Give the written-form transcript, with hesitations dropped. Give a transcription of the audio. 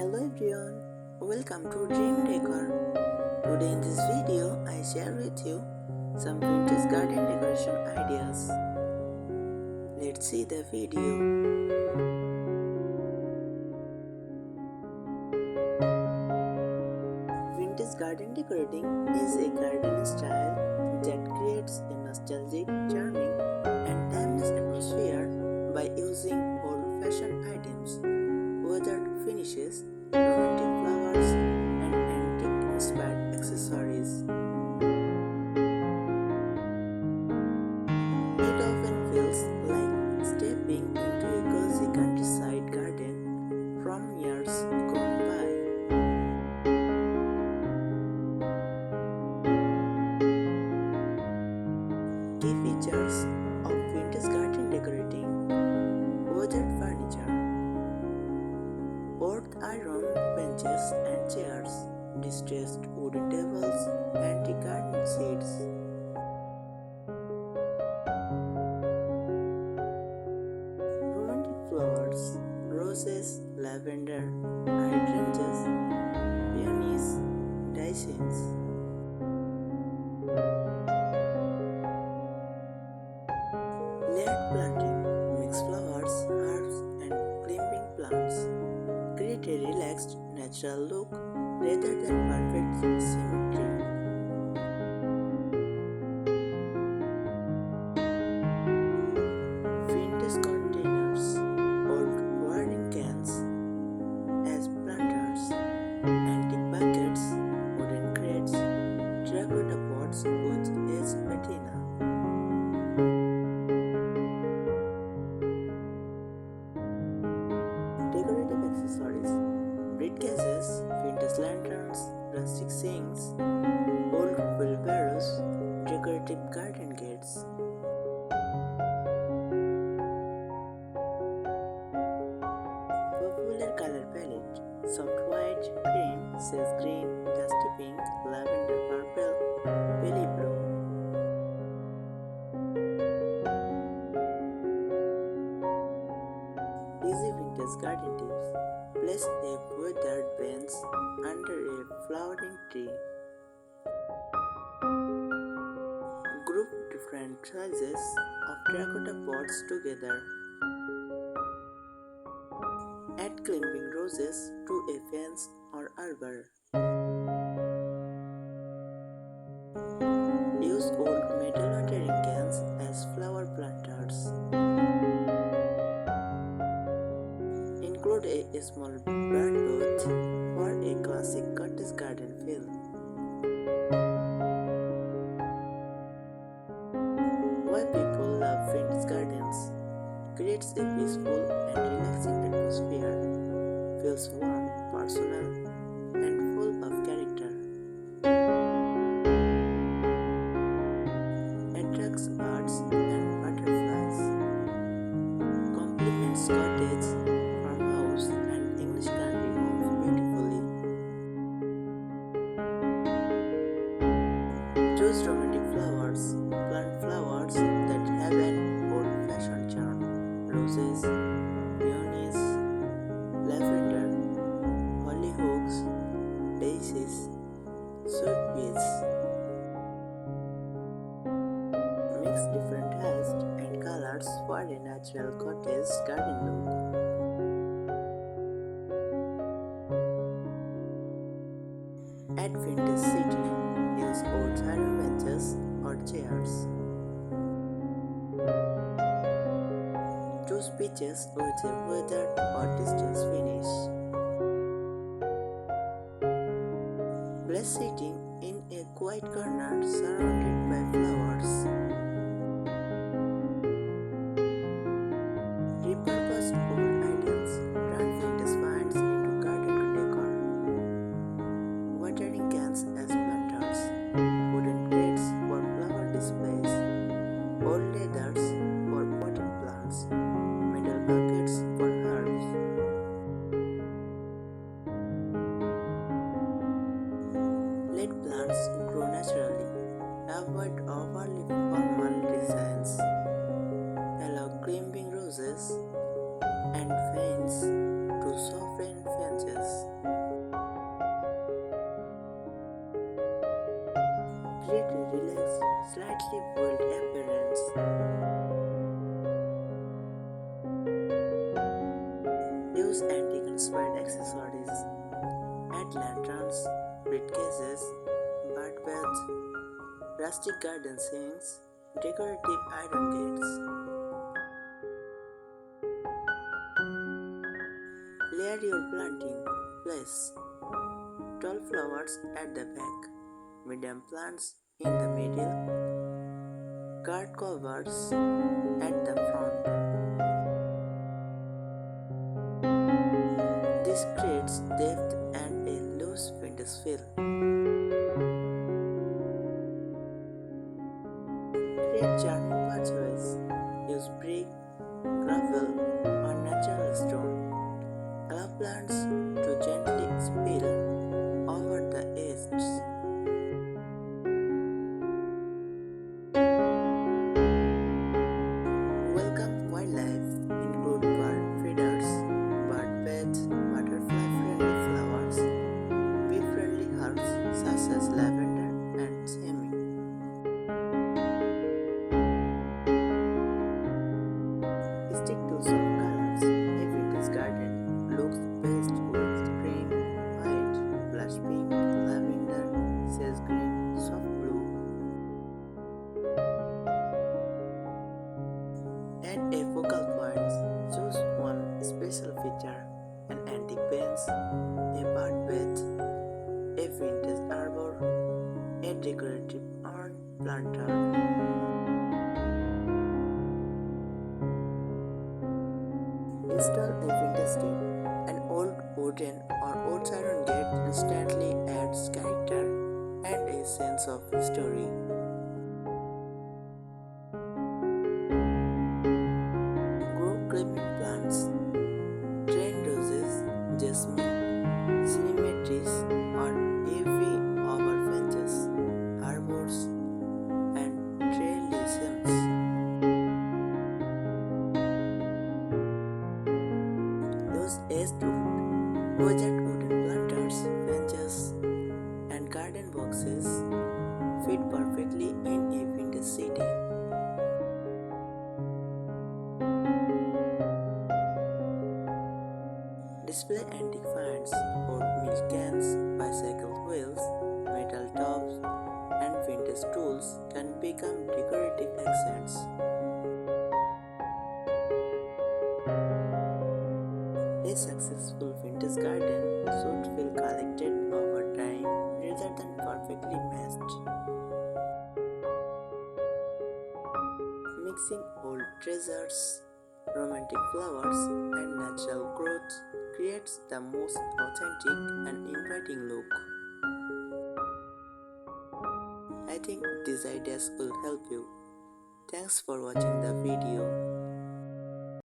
Hello everyone, welcome to Dream Decor. Today in this video I share with you some vintage garden decoration ideas. Let's see the video. Vintage garden decorating is a garden style that creates a nostalgic, charming and timeless atmosphere by using old-fashioned items, weathered finishes, romantic flowers, and antique-inspired accessories. It often feels like stepping into a cozy countryside garden from years gone by. Key features of vintage garden decorating: weathered furniture, wrought iron benches and chairs, distressed wooden tables, antique garden seats. Romantic flowers, roses, lavender, hydrangeas, peonies, daisies. Layered planting, mixed flowers, herbs, and climbing plants create a relaxed, natural look rather than perfect symmetry. Vintage containers, old watering cans as planters, antique buckets, wooden crates, terracotta pots with edged patina. Decorative accessories, briquettes, vintage lanterns, rustic sinks, old wheelbarrows, decorative garden gates. Popular color palette: soft white, cream, sage green, dusty pink, lavender purple, belly blue. Easy vintage garden tips: place a weathered bench under a flowering tree. Group different sizes of terracotta pots together. Add climbing roses to a fence or arbor. Use old metal watering cans as flower planters. Include a small bird booth for a classic cottage garden feel. Why people love vintage gardens: creates a peaceful and relaxing atmosphere, feels warm, personal, and full of character. Attracts birds and butterflies. Complements cottage, farmhouse, and English country homes beautifully. Choose romantic flowers. Plant flowers that have an old-fashioned charm. Roses, peonies, lavender, hollyhocks, daisies, sweet peas. Mix different heights and colors for a natural cottage garden look. Add vintage seating. Use old iron benches or chairs. Choose pitches with a weathered or distance finish. Place seating in a quiet corner surrounded by flowers. Repurpose old items. Turn vintage finds into garden decor. Watering cans as planters. Wooden crates for flower displays. Old leathers for potted plants. Metal buckets for herbs. Let plants grow naturally. Use antique-inspired accessories. Add lanterns, briefcases, bird beds, rustic garden scenes, decorative iron gates. Layer your planting. Place tall flowers at the back, medium plants in the middle, guard covers at the front. This creates depth and a loose vintage feel. Create charming pathways. Use brick, gravel, or natural stone. Allow plants to gently spill over the edges. Welcome wildlife. Include bird feeders, bird beds, butterfly-friendly flowers, bee-friendly herbs such as lavender and sesame. Stick to soft colors. A vintage garden looks best with cream, white, blush pink, lavender, sage green, soft blue. Add a focal point. Choose one special feature: an antique bench, a bird bed, a vintage arbor, a decorative urn planter. Install a vintage gate. An old wooden or old iron gate instantly adds character and a sense of history. Grow climbing plants. Train roses, jasmine, cinematries, or ivy over fences, arbors, and trellises. Use wedged wooden planters, benches, and garden boxes fit perfectly in a vintage setting. Display antique finds, old milk cans, bicycle wheels, metal tops, and vintage tools can become decorative accents. A successful vintage garden should feel collected over time rather than perfectly matched. Mixing old treasures, romantic flowers, and natural growth creates the most authentic and inviting look. I think these ideas will help you. Thanks for watching the video.